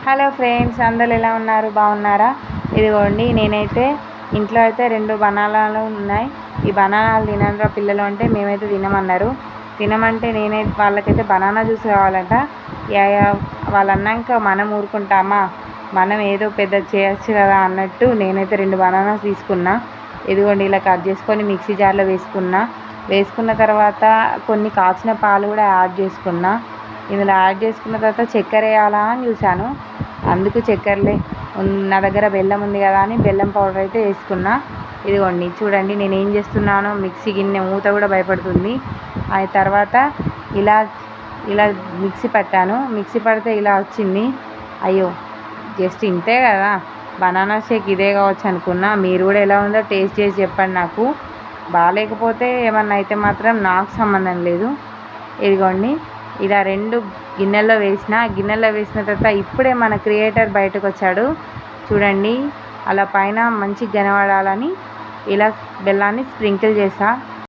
Hello friends, అందరు ఎలా ఉన్నారు? బాగున్నారా? ఇదిగోండి, నేనైతే ఇంట్లో అయితే 2 బనానాలు ఉన్నాయి. ఈ బనానాలు తినరా పిల్లలు అంటే మేమైతే తినమన్నారు. తినమంటే వాళ్ళకైతే బనానా జ్యూస్ కావాలంట. వాళ్ళు అన్నాక మనం ఊరుకుంటామా? మనం ఏదో పెద్ద చేయొచ్చు కదా అన్నట్టు నేనైతే 2 బనానాస్ తీసుకున్నా. ఇదిగోండి, ఇలా కట్ చేసుకొని మిక్సీ జార్లో వేసుకున్న తర్వాత కొన్ని కాచిన పాలు కూడా యాడ్ చేసుకున్నా. ఇందులో యాడ్ చేసుకున్న తర్వాత చక్కెర వేయాలా అని చూశాను. అందుకు చక్కెరలే నా దగ్గర బెల్లం ఉంది కదా అని బెల్లం పౌడర్ అయితే వేసుకున్నా. ఇదిగోండి చూడండి, నేను ఏం చేస్తున్నానో. మిక్సీ గిన్నె మూత కూడా భయపడుతుంది. ఆ తర్వాత ఇలా మిక్సీ పట్టాను. మిక్సీ పడితే ఇలా వచ్చింది. అయ్యో, జస్ట్ ఇంతే కదా, బనానా షేక్ ఇదే కావచ్చు అనుకున్నా. మీరు కూడా ఎలా ఉందో టేస్ట్ చేసి చెప్పండి. నాకు బాగాలేకపోతే ఏమన్నా అయితే మాత్రం నాకు సంబంధం లేదు. ఇదిగోండి, ఇలా 2 గిన్నెల్లో వేసిన తర్వాత ఇప్పుడే మన క్రియేటర్ బయటకు వచ్చాడు చూడండి. అలా పైన మంచిగా కనబడాలని ఇలా బెల్లాన్ని స్ప్రింకిల్ చేసా.